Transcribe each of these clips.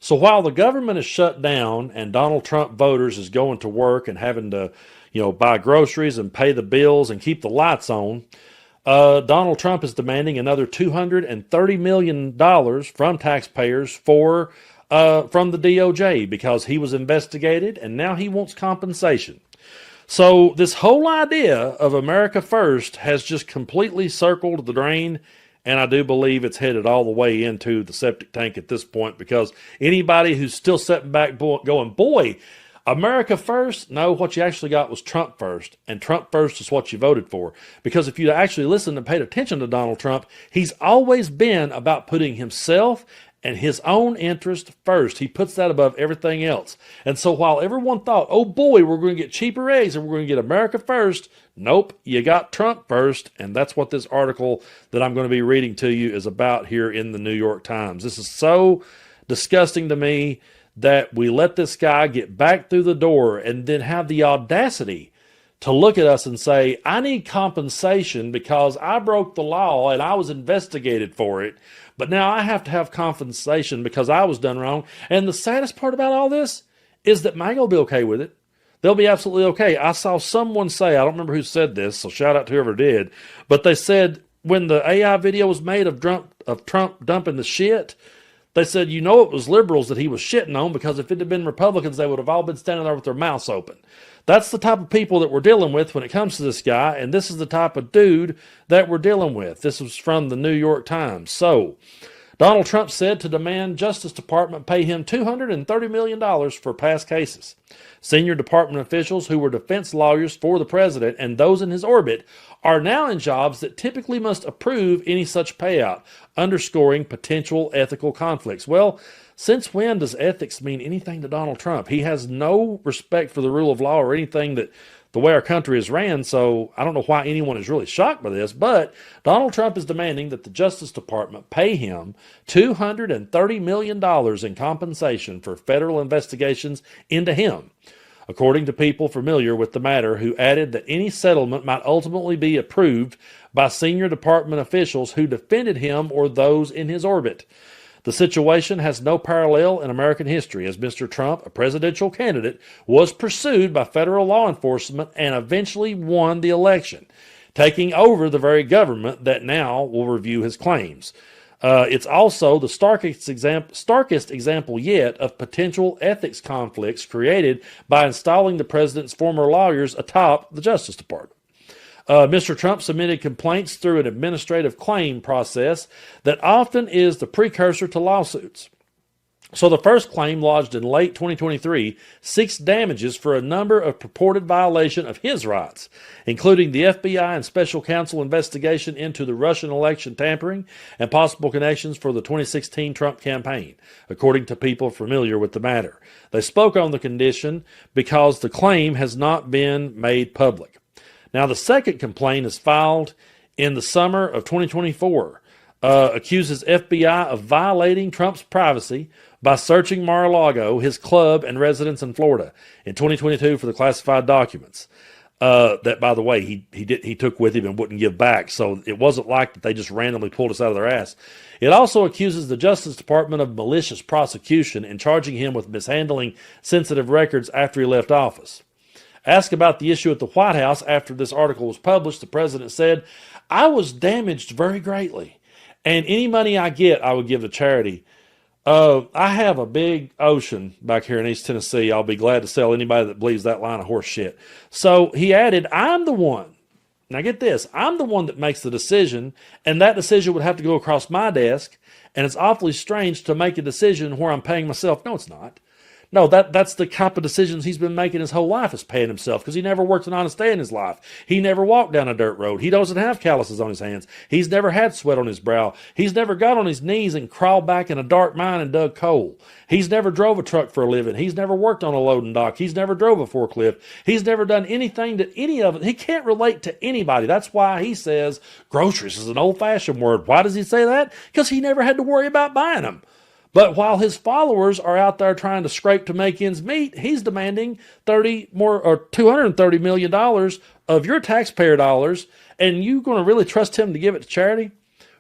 So while the government is shut down and Donald Trump voters is going to work and having to, buy groceries and pay the bills and keep the lights on, Donald Trump is demanding another $230 million from taxpayers from the DOJ because he was investigated and now he wants compensation. So this whole idea of America First has just completely circled the drain, and I do believe it's headed all the way into the septic tank at this point, because anybody who's still sitting back going, boy, America First, no, what you actually got was Trump First, and Trump First is what you voted for. Because if you actually listened and paid attention to Donald Trump, he's always been about putting himself and his own interest first. He puts that above everything else. And so while everyone thought, oh boy, we're going to get cheaper eggs and we're going to get America first, nope, you got Trump first. And that's what this article that I'm going to be reading to you is about here in the New York Times. This is so disgusting to me that we let this guy get back through the door and then have the audacity to look at us and say, I need compensation because I broke the law and I was investigated for it, but now I have to have compensation because I was done wrong. And the saddest part about all this is that MAGA will be okay with it. They'll be absolutely okay. I saw someone say, I don't remember who said this, so shout out to whoever did, but they said when the AI video was made of Trump dumping the shit, they said, it was liberals that he was shitting on, because if it had been Republicans, they would have all been standing there with their mouths open. That's the type of people that we're dealing with when it comes to this guy, and this is the type of dude that we're dealing with. This was from the New York Times. So, Donald Trump said to demand Justice Department pay him $230 million for past cases. Senior department officials who were defense lawyers for the president and those in his orbit are now in jobs that typically must approve any such payout, underscoring potential ethical conflicts. Well, since when does ethics mean anything to Donald Trump? He has no respect for the rule of law or anything that the way our country is ran, so I don't know why anyone is really shocked by this, but Donald Trump is demanding that the Justice Department pay him $230 million in compensation for federal investigations into him, according to people familiar with the matter, who added that any settlement might ultimately be approved by senior department officials who defended him or those in his orbit. The situation has no parallel in American history, as Mr. Trump, a presidential candidate, was pursued by federal law enforcement and eventually won the election, taking over the very government that now will review his claims. It's also the starkest example yet of potential ethics conflicts created by installing the president's former lawyers atop the Justice Department. Mr. Trump submitted complaints through an administrative claim process that often is the precursor to lawsuits. So the first claim, lodged in late 2023, seeks damages for a number of purported violations of his rights, including the FBI and special counsel investigation into the Russian election tampering and possible connections for the 2016 Trump campaign, according to people familiar with the matter. They spoke on the condition because the claim has not been made public. Now, the second complaint is filed in the summer of 2024, accuses FBI of violating Trump's privacy by searching Mar-a-Lago, his club and residence in Florida, in 2022 for the classified documents. That, by the way, he took with him and wouldn't give back, so it wasn't like that they just randomly pulled us out of their ass. It also accuses the Justice Department of malicious prosecution and charging him with mishandling sensitive records after he left office. Asked about the issue at the White House after this article was published, the president said, I was damaged very greatly, and any money I get, I would give to charity. I have a big ocean back here in East Tennessee. I'll be glad to sell anybody that believes that line of horse shit. So he added, I'm the one. Now get this, I'm the one that makes the decision, and that decision would have to go across my desk, and it's awfully strange to make a decision where I'm paying myself. No, it's not. No, that's the type of decisions he's been making his whole life, is paying himself, because he never worked an honest day in his life. He never walked down a dirt road. He doesn't have calluses on his hands. He's never had sweat on his brow. He's never got on his knees and crawled back in a dark mine and dug coal. He's never drove a truck for a living. He's never worked on a loading dock. He's never drove a forklift. He's never done anything that any of it. He can't relate to anybody. That's why he says groceries is an old-fashioned word. Why does he say that? Because he never had to worry about buying them. But while his followers are out there trying to scrape to make ends meet, he's demanding $230 million of your taxpayer dollars, and you going to really trust him to give it to charity?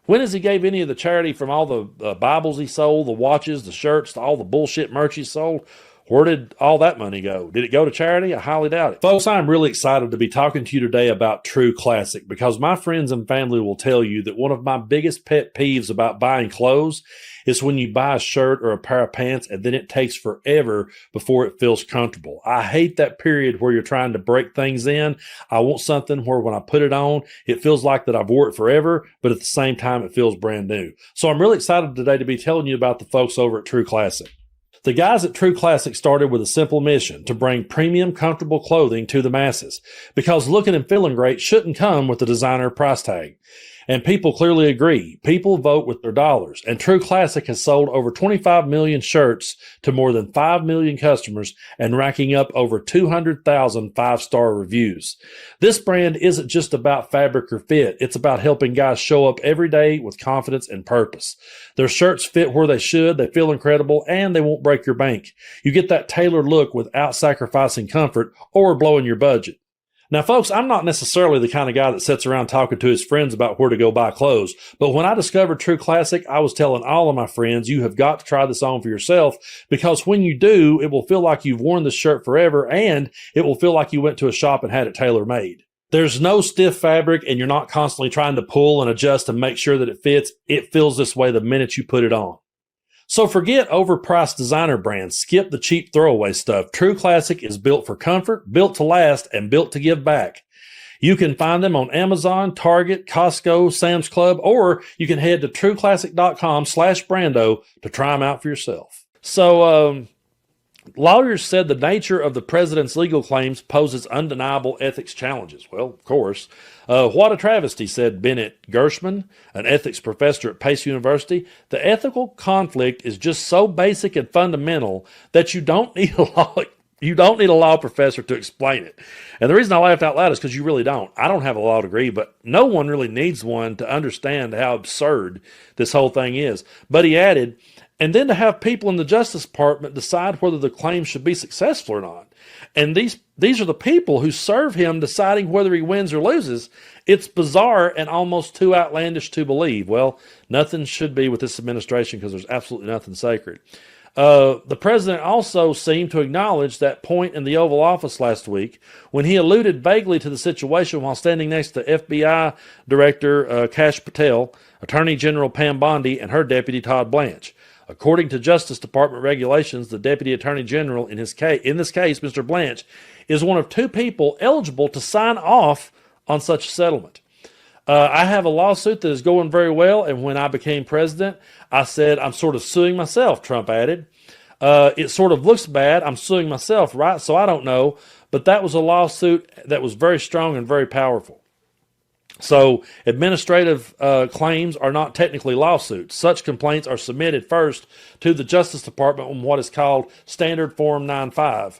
When has he gave any of the charity from all the Bibles he sold, the watches, the shirts, all the bullshit merch he sold? Where did all that money go? Did it go to charity? I highly doubt it. Folks, I'm really excited to be talking to you today about True Classic because my friends and family will tell you that one of my biggest pet peeves about buying clothes is when you buy a shirt or a pair of pants and then it takes forever before it feels comfortable. I hate that period where you're trying to break things in. I want something where when I put it on, it feels like that I've wore it forever, but at the same time, it feels brand new. So I'm really excited today to be telling you about the folks over at True Classic. The guys at True Classic started with a simple mission to bring premium, comfortable clothing to the masses because looking and feeling great shouldn't come with a designer price tag. And people clearly agree. People vote with their dollars. And True Classic has sold over 25 million shirts to more than 5 million customers and racking up over 200,000 five-star reviews. This brand isn't just about fabric or fit. It's about helping guys show up every day with confidence and purpose. Their shirts fit where they should, they feel incredible, and they won't break your bank. You get that tailored look without sacrificing comfort or blowing your budget. Now, folks, I'm not necessarily the kind of guy that sits around talking to his friends about where to go buy clothes. But when I discovered True Classic, I was telling all of my friends, you have got to try this on for yourself because when you do, it will feel like you've worn this shirt forever and it will feel like you went to a shop and had it tailor-made. There's no stiff fabric and you're not constantly trying to pull and adjust and make sure that it fits. It feels this way the minute you put it on. So forget overpriced designer brands. Skip the cheap throwaway stuff. True Classic is built for comfort, built to last, and built to give back. You can find them on Amazon, Target, Costco, Sam's Club, or you can head to trueclassic.com/Brando to try them out for yourself. So, lawyers said the nature of the president's legal claims poses undeniable ethics challenges. Well, of course. What a travesty, said Bennett Gershman, an ethics professor at Pace University. The ethical conflict is just so basic and fundamental that you don't need a law professor to explain it. And the reason I laughed out loud is because you really don't. I don't have a law degree, but no one really needs one to understand how absurd this whole thing is. But he added, and then to have people in the Justice Department decide whether the claim should be successful or not. And these are the people who serve him deciding whether he wins or loses. It's bizarre and almost too outlandish to believe. Well, nothing should be with this administration because there's absolutely nothing sacred. The president also seemed to acknowledge that point in the Oval Office last week when he alluded vaguely to the situation while standing next to FBI Director Kash Patel, Attorney General Pam Bondi, and her deputy Todd Blanche. According to Justice Department regulations, the Deputy Attorney General, in this case, Mr. Blanche, is one of two people eligible to sign off on such a settlement. I have a lawsuit that is going very well, and when I became president, I said, I'm sort of suing myself, Trump added. It sort of looks bad. I'm suing myself, right? So I don't know. But that was a lawsuit that was very strong and very powerful. So administrative claims are not technically lawsuits. Such complaints are submitted first to the Justice Department on what is called Standard Form 95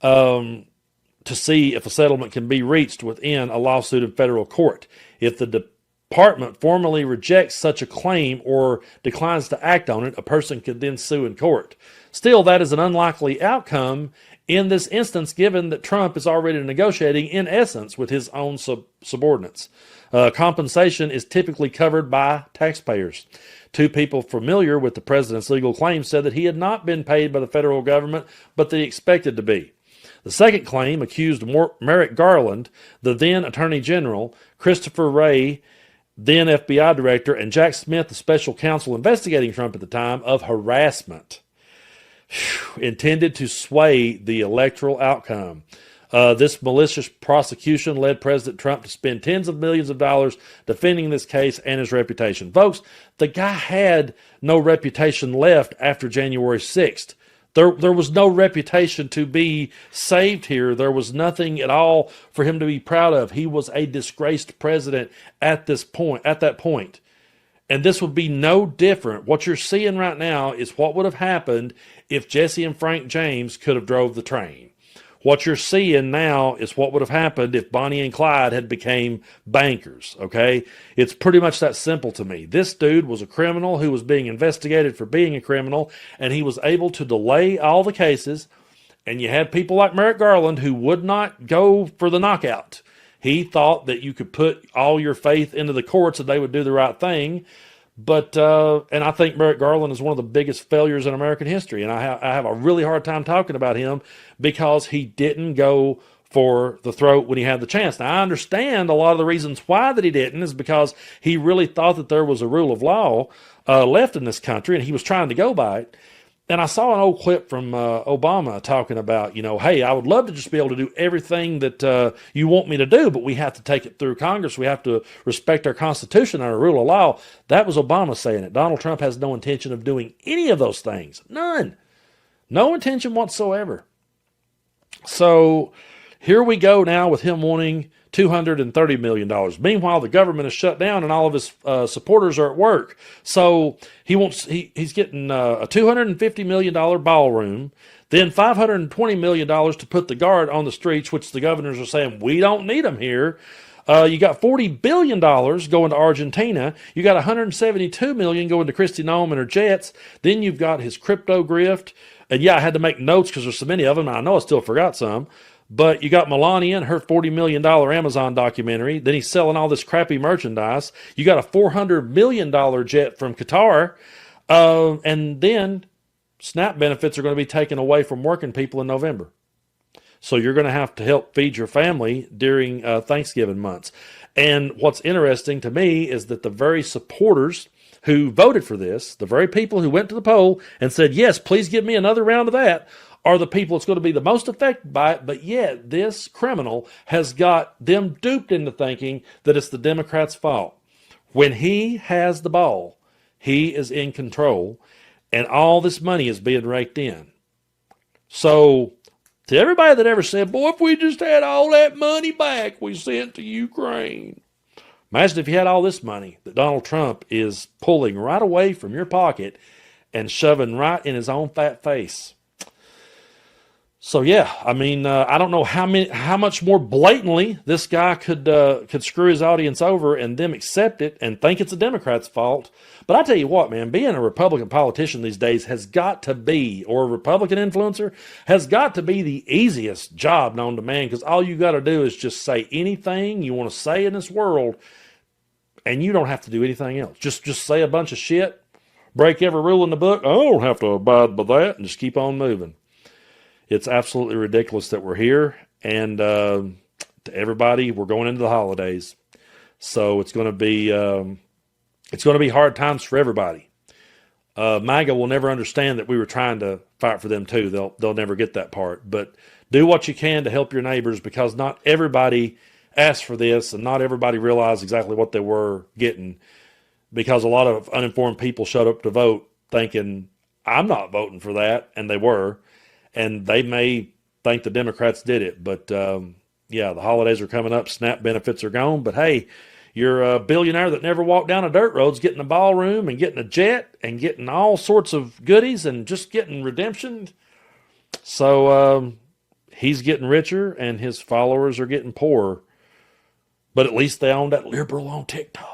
to see if a settlement can be reached within a lawsuit in federal court. If the department formally rejects such a claim or declines to act on it, a person could then sue in court. Still, that is an unlikely outcome in this instance, given that Trump is already negotiating, in essence, with his own subordinates. Compensation is typically covered by taxpayers. Two people familiar with the president's legal claims said that he had not been paid by the federal government, but that he expected to be. The second claim accused Merrick Garland, the then Attorney General, Christopher Wray, then FBI Director, and Jack Smith, the special counsel investigating Trump at the time, of harassment intended to sway the electoral outcome. This malicious prosecution led President Trump to spend tens of millions of dollars defending this case and his reputation. Folks, the guy had no reputation left after January 6th. There was no reputation to be saved here. There was nothing at all for him to be proud of. He was a disgraced president at that point. And this would be no different. What you're seeing right now is what would have happened if Jesse and Frank James could have drove the train. What you're seeing now is what would have happened if Bonnie and Clyde had became bankers, okay? It's pretty much that simple to me. This dude was a criminal who was being investigated for being a criminal, and he was able to delay all the cases, and you had people like Merrick Garland who would not go for the knockout. He thought that you could put all your faith into the courts and they would do the right thing. But and I think Merrick Garland is one of the biggest failures in American history, and I have a really hard time talking about him because he didn't go for the throat when he had the chance. Now, I understand a lot of the reasons why that he didn't is because he really thought that there was a rule of law left in this country, and he was trying to go by it. And I saw an old clip from Obama talking about, hey, I would love to just be able to do everything that you want me to do, but we have to take it through Congress. We have to respect our Constitution and our rule of law. That was Obama saying it. Donald Trump has no intention of doing any of those things. None. No intention whatsoever. So here we go now with him wanting $230 million. Meanwhile, the government is shut down and all of his supporters are at work. So he's getting a $250 million ballroom, then $520 million to put the guard on the streets, which the governors are saying, we don't need them here. You got $40 billion going to Argentina. You got $172 million going to Kristi Noem and her jets. Then you've got his crypto grift. And yeah, I had to make notes because there's so many of them. And I know I still forgot some. But you got Melania and her $40 million Amazon documentary. Then he's selling all this crappy merchandise. You got a $400 million jet from Qatar. And then SNAP benefits are going to be taken away from working people in November. So you're going to have to help feed your family during Thanksgiving months. And what's interesting to me is that the very supporters who voted for this, the very people who went to the poll and said, yes, please give me another round of that, are the people that's going to be the most affected by it, but yet this criminal has got them duped into thinking that it's the Democrats' fault. When he has the ball, he is in control, and all this money is being raked in. So, to everybody that ever said, boy, if we just had all that money back we sent to Ukraine. Imagine if you had all this money that Donald Trump is pulling right away from your pocket and shoving right in his own fat face. So yeah, I mean, I don't know how much more blatantly this guy could screw his audience over and them accept it and think it's a Democrat's fault. But I tell you what, man, being a Republican politician these days has got to be, or a Republican influencer, has got to be the easiest job known to man, because all you got to do is just say anything you want to say in this world, and you don't have to do anything else. Just say a bunch of shit, break every rule in the book. I don't have to abide by that, and just keep on moving. It's absolutely ridiculous that we're here, and to everybody, we're going into the holidays, so it's going to be hard times for everybody. MAGA will never understand that we were trying to fight for them too. They'll never get that part. But do what you can to help your neighbors, because not everybody asked for this, and not everybody realized exactly what they were getting, because a lot of uninformed people showed up to vote thinking, I'm not voting for that, and they were. And they may think the Democrats did it. But, yeah, the holidays are coming up. SNAP benefits are gone. But, hey, you're a billionaire that never walked down a dirt road's getting a ballroom and getting a jet and getting all sorts of goodies and just getting redemption. So he's getting richer and his followers are getting poorer. But at least they own that liberal on TikTok.